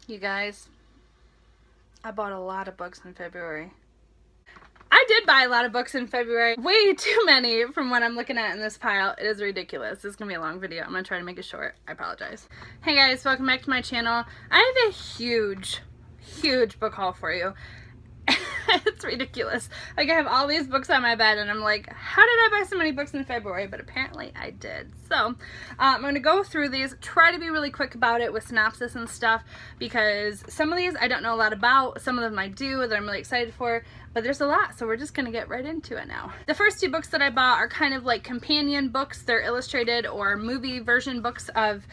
You guys, I bought a lot of books in February. I did buy a lot of books in February. Way too many from what I'm looking at in this pile. It is ridiculous. This is going to be a long video. I'm going to try to make it short. I apologize. Hey guys, welcome back to my channel. I have a huge book haul for you. It's ridiculous. Like, I have all these books on my bed and I'm like, how did I buy so many books in February? But apparently I did. So I'm going to go through these, try to be really quick about it with synopsis and stuff, because some of these I don't know a lot about, some of them I do that I'm really excited for, but there's a lot, so we're just going to get right into it now. The first two books that I bought are kind of like companion books. They're illustrated or movie version books of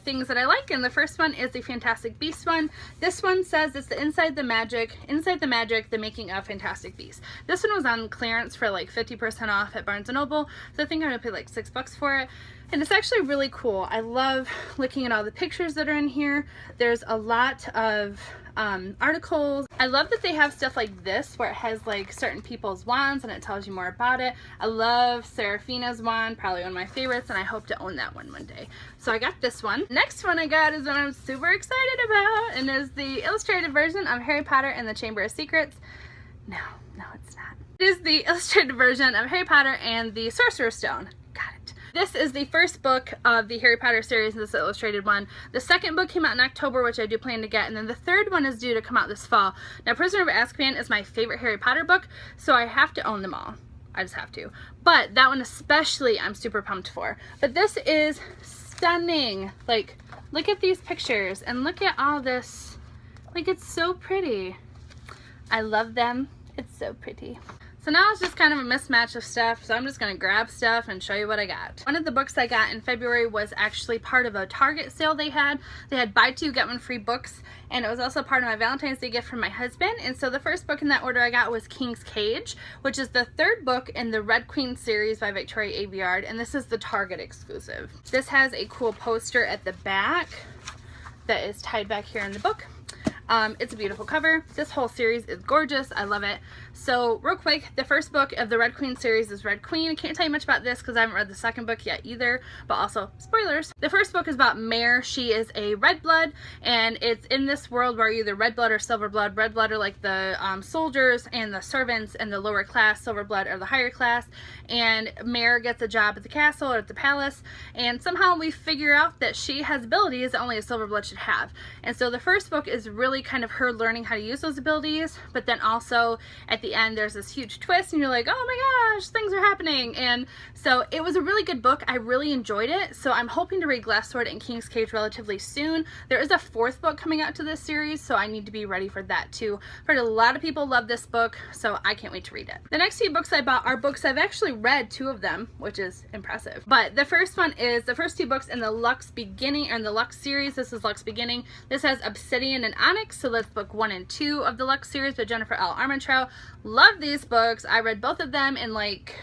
things that I like, and the first one is the Fantastic Beasts one. This one says it's the Inside the Magic, the Making of Fantastic Beasts. This one was on clearance for like 50% off at Barnes & Noble, so I think I'm gonna pay like $6 for it. And it's actually really cool. I love looking at all the pictures that are in here. There's a lot of articles. I love that they have stuff like this where it has like certain people's wands and it tells you more about it. I love Seraphina's wand, probably one of my favorites, and I hope to own that one day. So I got this one. Next one I got is one I'm super excited about, and is the illustrated version of Harry Potter and the Chamber of Secrets. No, it's not. It is the illustrated version of Harry Potter and the Sorcerer's Stone. Got it. This is the first book of the Harry Potter series, this illustrated one. The second book came out in October, which I do plan to get, and then the third one is due to come out this fall. Now, Prisoner of Azkaban is my favorite Harry Potter book, so I have to own them all. I just have to. But that one especially I'm super pumped for. But this is stunning. Like, look at these pictures and look at all this. Like, it's so pretty. I love them. It's so pretty. So now it's just kind of a mismatch of stuff, so I'm just going to grab stuff and show you what I got. One of the books I got in February was actually part of a Target sale they had. They had buy two, get one free books, and it was also part of my Valentine's Day gift from my husband. And so the first book in that order I got was King's Cage, which is the third book in the Red Queen series by Victoria Aveyard, and this is the Target exclusive. This has a cool poster at the back that is tied back here in the book. It's a beautiful cover. This whole series is gorgeous. I love it. So real quick, the first book of the Red Queen series is Red Queen. I can't tell you much about this because I haven't read the second book yet either, but also spoilers. The first book is about Mare. She is a red blood, and it's in this world where you're either red blood or silver blood. Red blood are like the soldiers and the servants, and the lower class. Silver blood are the higher class. And Mare gets a job at the castle or at the palace, and somehow we figure out that she has abilities that only a silver blood should have. And so the first book is really kind of her learning how to use those abilities, but then also at the end there's this huge twist and you're like, oh my gosh, things are happening. And so it was a really good book. I really enjoyed it. So I'm hoping to read Glass Sword and King's Cage relatively soon. There is a fourth book coming out to this series, so I need to be ready for that too. I've heard a lot of people love this book, so I can't wait to read it. The next few books I bought are books I've actually read, two of them, which is impressive. But the first one is the first two books in the Lux Beginning, and the Lux series. This is Lux Beginning. This has Obsidian and Onyx, so that's book 1 and 2 of the Lux series by Jennifer L. Armentrout. Love these books. I read both of them in like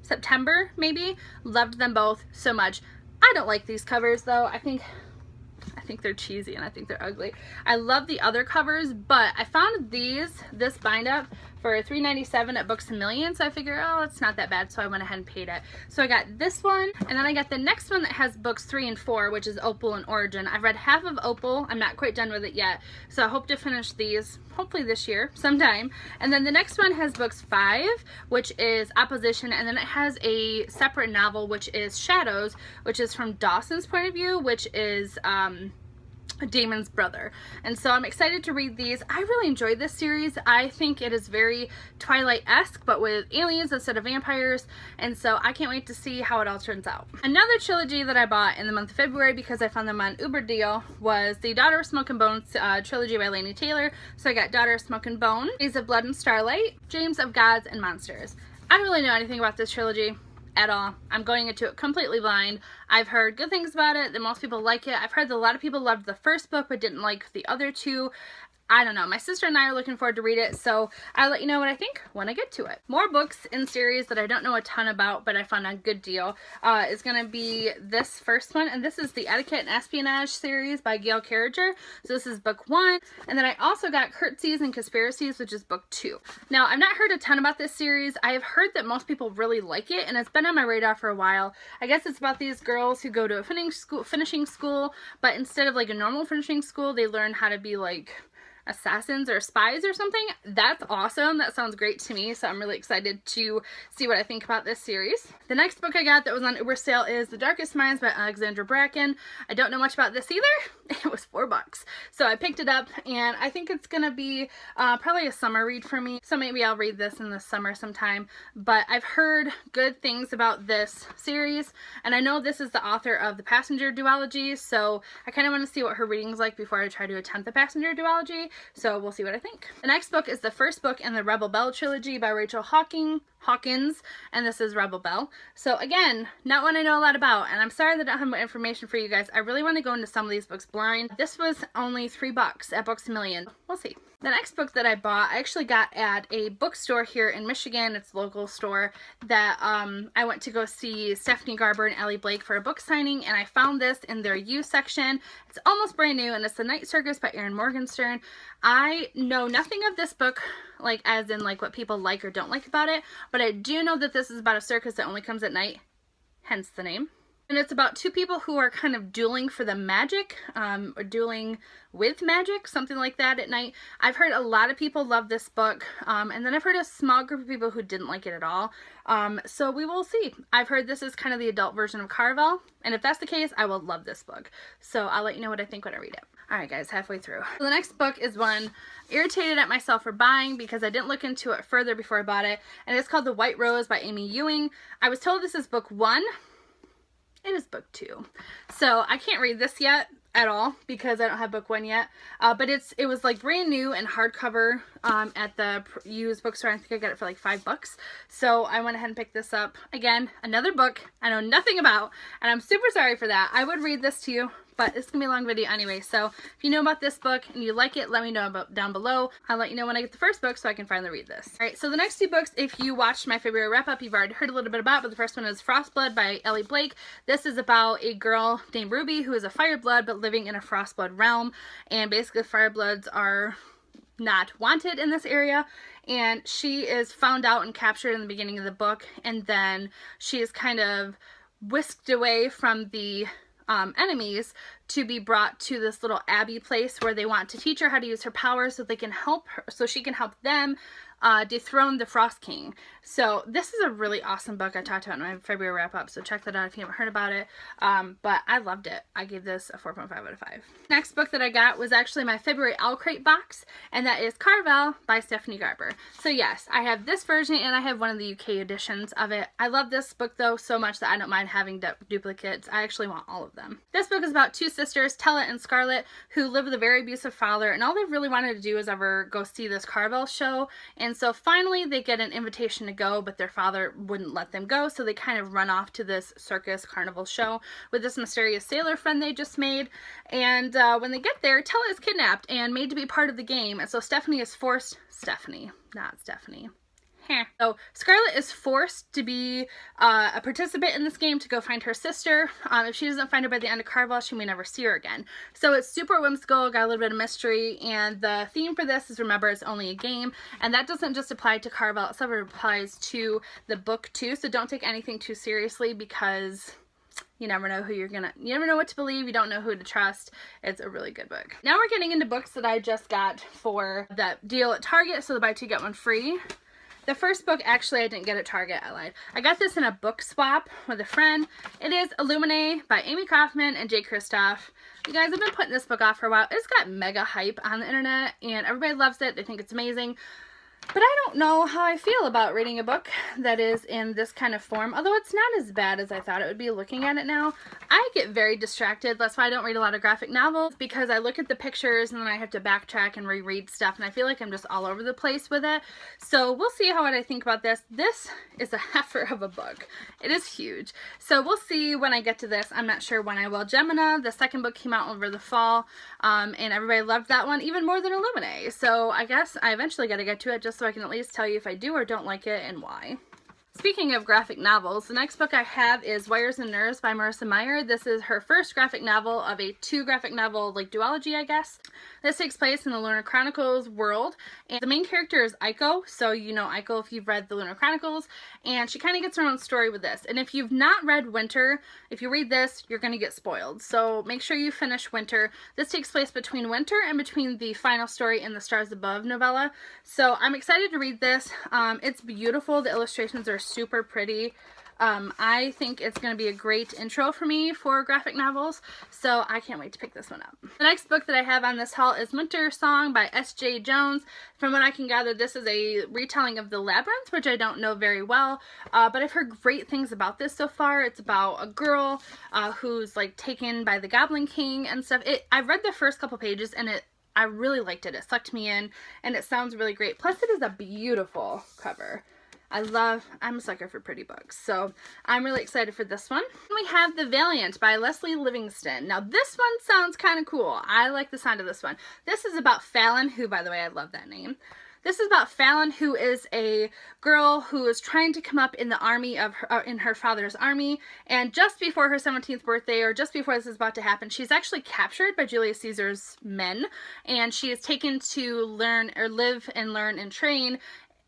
September, maybe. Loved them both so much. I don't like these covers though. I think they're cheesy and I think they're ugly. I love the other covers, but I found this bind up for $3.97 at Books A Million, so I figured, oh, it's not that bad, so I went ahead and paid it. So I got this one, and then I got the next one that has books 3 and 4, which is Opal and Origin. I've read half of Opal. I'm not quite done with it yet, so I hope to finish these hopefully this year sometime. And then the next one has books 5, which is Opposition, and then it has a separate novel, which is Shadows, which is from Dawson's point of view, which is Damon's brother. And so I'm excited to read these. I really enjoyed this series. I think it is very Twilight-esque, but with aliens instead of vampires, and so I can't wait to see how it all turns out. Another trilogy that I bought in the month of February because I found them on Uber deal was the Daughter of Smoke and Bone trilogy by Laini Taylor. So I got Daughter of Smoke and Bone, Days of Blood and Starlight, Dreams of Gods and Monsters. I don't really know anything about this trilogy at all. I'm going into it completely blind. I've heard good things about it, that most people like it. I've heard that a lot of people loved the first book but didn't like the other two. I don't know. My sister and I are looking forward to read it, so I'll let you know what I think when I get to it. More books in series that I don't know a ton about, but I found a good deal, is going to be this first one, and this is the Etiquette and Espionage series by Gail Carriger. So this is book 1, and then I also got Curtsies and Conspiracies, which is book 2. Now, I've not heard a ton about this series. I have heard that most people really like it, and it's been on my radar for a while. I guess it's about these girls who go to a finishing school, but instead of like a normal finishing school, they learn how to be like assassins or spies or something. That's awesome. That sounds great to me, so I'm really excited to see what I think about this series. The next book I got that was on Uber sale is The Darkest Minds by Alexandra Bracken. I don't know much about this either. It was $4, so I picked it up, and I think it's gonna be probably a summer read for me, so maybe I'll read this in the summer sometime. But I've heard good things about this series, and I know this is the author of The Passenger Duology, so I kind of want to see what her reading's like before I try to attempt The Passenger Duology. So we'll see what I think. The next book is the first book in the Rebel Belle trilogy by Rachel Hawkins, and this is Rebel Belle. So again, not one I know a lot about, and I'm sorry that I don't have more information for you guys. I really want to go into some of these books blind. This was only $3 at Books A Million. We'll see. The next book that I bought, I actually got at a bookstore here in Michigan. It's a local store that I went to go see Stephanie Garber and Ellie Blake for a book signing, and I found this in their used section. It's almost brand new, and it's The Night Circus by Erin Morgenstern. I know nothing of this book, like as in like what people like or don't like about it, but I do know that this is about a circus that only comes at night, hence the name. And it's about two people who are kind of dueling for the magic, or dueling with magic, something like that at night. I've heard a lot of people love this book, and then I've heard a small group of people who didn't like it at all. So we will see. I've heard this is kind of the adult version of Carnival, and if that's the case, I will love this book. So I'll let you know what I think when I read it. Alright guys, halfway through. So the next book is one irritated at myself for buying because I didn't look into it further before I bought it, and it's called The White Rose by Amy Ewing. I was told this is book 1. It is book 2. So I can't read this yet at all because I don't have book 1 yet. But it was like brand new and hardcover at the used bookstore. I think I got it for like $5. So I went ahead and picked this up. Again, another book I know nothing about, and I'm super sorry for that. I would read this to you, but it's gonna be a long video anyway. So if you know about this book and you like it, let me know about down below. I'll let you know when I get the first book so I can finally read this. All right, so the next 2 books, if you watched my February wrap up, you've already heard a little bit about, but the first one is Frostblood by Ellie Blake. This is about a girl named Ruby who is a fireblood but living in a frostblood realm, and basically firebloods are not wanted in this area, and she is found out and captured in the beginning of the book, and then she is kind of whisked away from the enemies to be brought to this little abbey place where they want to teach her how to use her powers so they can help her, so she can help them dethrone the Frost King. So this is a really awesome book. I talked about in my February wrap up, so check that out if you haven't heard about it. But I loved it. I gave this a 4.5 out of 5. Next book that I got was actually my February Owl Crate box, and that is Carnival by Stephanie Garber. So yes, I have this version and I have one of the UK editions of it. I love this book though so much that I don't mind having duplicates. I actually want all of them. This book is about 2 sisters, Tella and Scarlett, who live with a very abusive father, and all they really wanted to do is ever go see this Carnival show. And so finally they get an invitation to go, but their father wouldn't let them go, so they kind of run off to this circus carnival show with this mysterious sailor friend they just made. And when they get there, Tella is kidnapped and made to be part of the game, and so Stephanie is forced, not Stephanie. So Scarlett is forced to be a participant in this game to go find her sister. If she doesn't find her by the end of Carnival, she may never see her again. So it's super whimsical, got a little bit of mystery, and the theme for this is, remember, it's only a game, and that doesn't just apply to Carnival, it also applies to the book too, so don't take anything too seriously because you never know you never know what to believe, you don't know who to trust. It's a really good book. Now we're getting into books that I just got for that deal at Target, so the buy 2 get 1 free. The first book, actually, I didn't get at Target, I lied. I got this in a book swap with a friend. It is Illuminated by Amy Kaufman and Jay Kristoff. You guys, I've been putting this book off for a while. It's got mega hype on the internet, and everybody loves it. They think it's amazing. But I don't know how I feel about reading a book that is in this kind of form, although it's not as bad as I thought it would be looking at it now. I get very distracted. That's why I don't read a lot of graphic novels, because I look at the pictures and then I have to backtrack and reread stuff, and I feel like I'm just all over the place with it. So we'll see what I think about this. This is a heifer of a book. It is huge. So we'll see when I get to this. I'm not sure when I will. Gemina, the second book, came out over the fall, and everybody loved that one even more than Illuminated. So I guess I eventually got to get to it, just so I can at least tell you if I do or don't like it and why. Speaking of graphic novels, the next book I have is Wires and Nerves by Marissa Meyer. This is her first graphic novel of a two graphic novel like duology, I guess. This takes place in the Lunar Chronicles world, and the main character is Aiko, so you know Aiko if you've read the Lunar Chronicles, and she kind of gets her own story with this. And if you've not read Winter, if you read this, you're going to get spoiled, so make sure you finish Winter. This takes place between Winter and between the final story in the Stars Above novella, so I'm excited to read this. It's beautiful. The illustrations are super pretty. I think it's going to be a great intro for me for graphic novels, so I can't wait to pick this one up. The next book that I have on this haul is Winter Song by S.J. Jones. From what I can gather, this is a retelling of the Labyrinth, which I don't know very well, but I've heard great things about this so far. It's about a girl who's like taken by the Goblin King and stuff. I've read the first couple pages and I really liked it. It sucked me in and it sounds really great. Plus it is a beautiful cover. I'm a sucker for pretty books, so I'm really excited for this one. We have The Valiant by Leslie Livingston. Now this one sounds kind of cool. I like the sound of this one. This is about Fallon, who, by the way, I love that name. This is about Fallon, who is a girl who is trying to come up in the army of in her father's army, and just before her 17th birthday, or just before this is about to happen, she's actually captured by Julius Caesar's men, and she is taken to learn or live and learn and train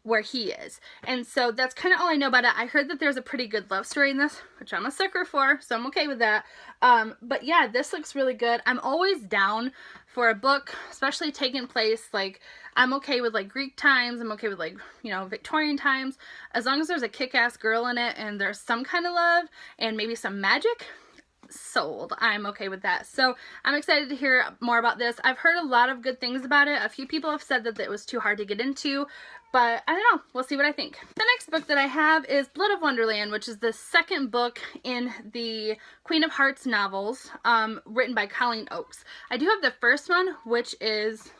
where he is. And so that's kind of all I know about it. I heard that there's a pretty good love story in this, which I'm a sucker for, so I'm okay with that. But yeah, this looks really good. I'm always down for a book, especially taking place, like, I'm okay with like Greek times, I'm okay with like, you know, Victorian times, as long as there's a kick-ass girl in it and there's some kind of love and maybe some magic. Sold. I'm okay with that. So I'm excited to hear more about this. I've heard a lot of good things about it. A few people have said that it was too hard to get into, but I don't know. We'll see what I think. The next book that I have is Blood of Wonderland, which is the second book in the Queen of Hearts novels, written by Colleen Oakes. I do have the first one, which is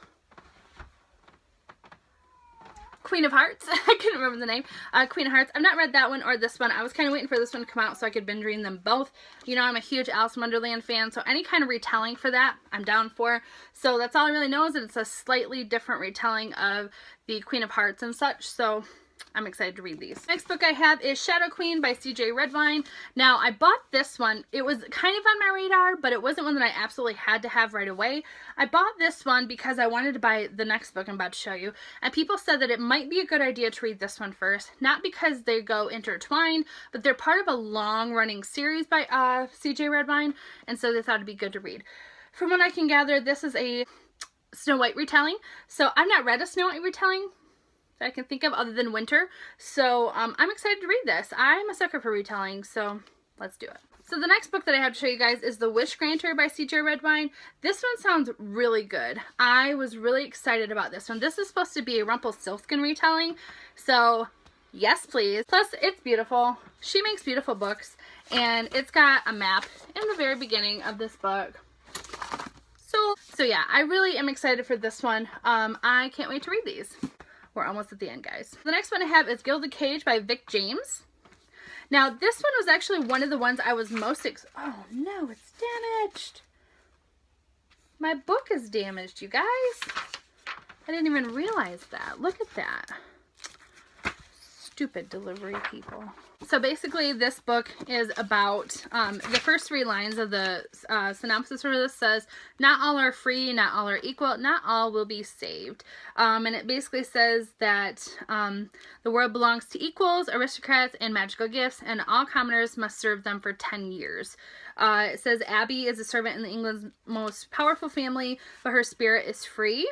Queen of Hearts. I couldn't remember the name. Queen of Hearts. I've not read that one or this one. I was kind of waiting for this one to come out so I could binge read them both. You know, I'm a huge Alice in Wonderland fan, so any kind of retelling for that, I'm down for. So that's all I really know, is that it's a slightly different retelling of the Queen of Hearts and such, so I'm excited to read these. Next book I have is Shadow Queen by C.J. Redwine. Now, I bought this one. It was kind of on my radar, but it wasn't one that I absolutely had to have right away. I bought this one because I wanted to buy the next book I'm about to show you, and people said that it might be a good idea to read this one first, not because they go intertwined, but they're part of a long-running series by C.J. Redwine, and so they thought it'd be good to read. From what I can gather, this is a Snow White retelling, so I've not read a Snow White retelling that I can think of other than Winter, so I'm excited to read this. I'm a sucker for retelling, so let's do it. So the next book that I have to show you guys is The Wish Granter by C.J. Redwine. This one sounds really good. I was really excited about this one. This is supposed to be a Rumpelstiltskin retelling, so yes please. Plus it's beautiful. She makes beautiful books, and it's got a map in the very beginning of this book. So yeah, I really am excited for this one. I can't wait to read these. We're almost at the end, guys. The next one I have is Gilded Cage by Vic James. Now, this one was actually one of the ones I was most oh no, it's damaged. My book is damaged, you guys. I didn't even realize that. Look at that. Stupid delivery people. So basically this book is about, the first three lines of the synopsis for this says, not all are free, not all are equal, not all will be saved. And it basically says that the world belongs to equals, aristocrats, and magical gifts, and all commoners must serve them for 10 years. It says Abby is a servant in the England's most powerful family, but her spirit is free.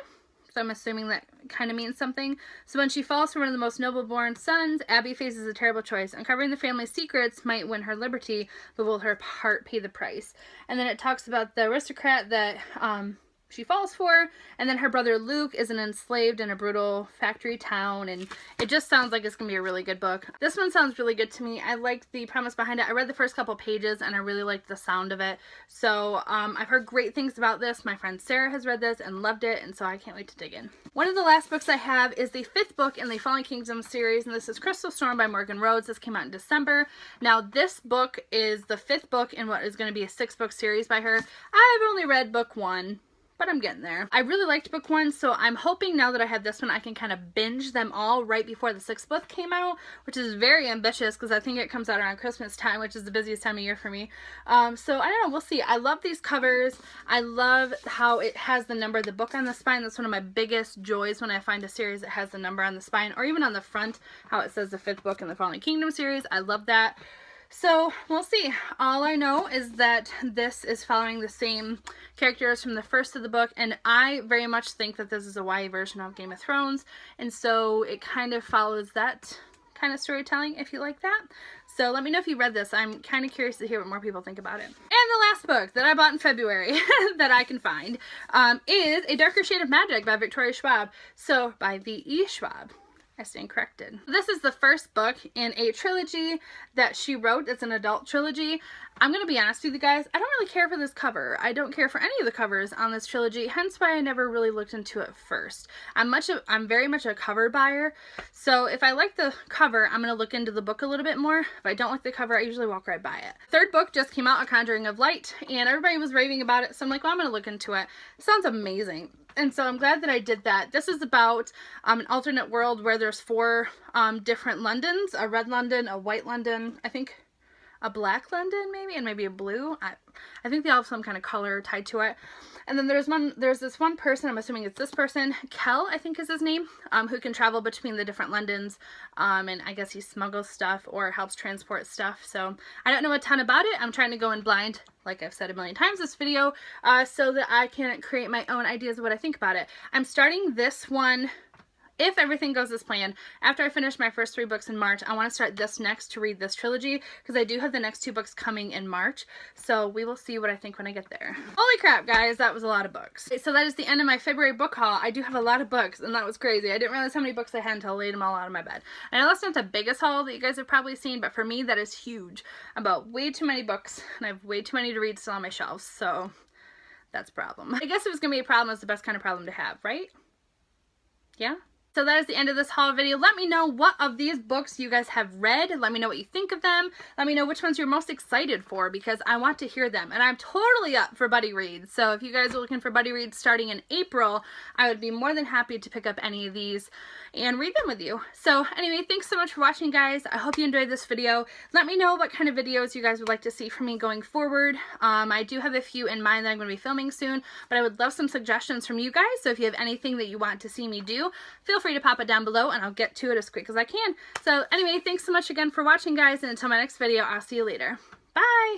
So I'm assuming that kind of means something. So when she falls for one of the most noble-born sons, Abby faces a terrible choice. Uncovering the family's secrets might win her liberty, but will her heart pay the price? And then it talks about the aristocrat that she falls for. And then her brother Luke is an enslaved in a brutal factory town, and it just sounds like it's gonna be a really good book. This one sounds really good to me. I like the premise behind it. I read the first couple pages and I really liked the sound of it. So I've heard great things about this. My friend Sarah has read this and loved it, and so I can't wait to dig in. One of the last books I have is the 5th book in the Fallen Kingdom series, and this is Crystal Storm by Morgan Rhodes. This came out in December. Now this book is the 5th book in what is going to be a 6-book series by her. I've only read book 1, but I'm getting there. I really liked book 1, so I'm hoping now that I have this one I can kind of binge them all right before the 6th book came out, which is very ambitious because I think it comes out around Christmas time, which is the busiest time of year for me. So I don't know, we'll see. I love these covers. I love how it has the number of the book on the spine. That's one of my biggest joys when I find a series that has the number on the spine, or even on the front, how it says the 5th book in the Fallen Kingdom series. I love that. So we'll see. All I know is that this is following the same characters from the first of the book, and I very much think that this is a YA version of Game of Thrones, and so it kind of follows that kind of storytelling, if you like that. So let me know if you read this. I'm kind of curious to hear what more people think about it. And the last book that I bought in February that I can find is A Darker Shade of Magic by Victoria Schwab. So by V.E. Schwab. I stand corrected. This is the first book in a trilogy that she wrote. It's an adult trilogy. I'm going to be honest with you guys, I don't really care for this cover. I don't care for any of the covers on this trilogy, hence why I never really looked into it first. I'm very much a cover buyer, so if I like the cover, I'm going to look into the book a little bit more. If I don't like the cover, I usually walk right by it. Third book just came out, A Conjuring of Light, and everybody was raving about it, so I'm like, well, I'm going to look into it. It sounds amazing. And so I'm glad that I did that. This is about an alternate world where there's 4 different Londons, a red London, a white London, I think a black London maybe, and maybe a blue. I think they all have some kind of color tied to it. And then there's this one person, I'm assuming it's this person, Kel, I think is his name, who can travel between the different Londons, and I guess he smuggles stuff or helps transport stuff. So I don't know a ton about it. I'm trying to go in blind, like I've said a million times this video, so that I can create my own ideas of what I think about it. I'm starting this one, if everything goes as planned, after I finish my first 3 books in March. I want to start this next to read this trilogy, because I do have the next 2 books coming in March, so we will see what I think when I get there. Holy crap, guys, that was a lot of books. Okay, so that is the end of my February book haul. I do have a lot of books, and that was crazy. I didn't realize how many books I had until I laid them all out of my bed. I know that's not the biggest haul that you guys have probably seen, but for me, that is huge. I've got way too many books, and I have way too many to read still on my shelves, so that's a problem. I guess it was going to be a problem. It's the best kind of problem to have, right? Yeah? So that is the end of this haul video. Let me know what of these books you guys have read. Let me know what you think of them. Let me know which ones you're most excited for, because I want to hear them. And I'm totally up for buddy reads. So if you guys are looking for buddy reads starting in April, I would be more than happy to pick up any of these and read them with you. So anyway, thanks so much for watching, guys. I hope you enjoyed this video. Let me know what kind of videos you guys would like to see from me going forward. I do have a few in mind that I'm going to be filming soon, but I would love some suggestions from you guys. So if you have anything that you want to see me do, feel free to pop it down below and I'll get to it as quick as I can. So anyway, thanks so much again for watching, guys, and until my next video, I'll see you later. Bye!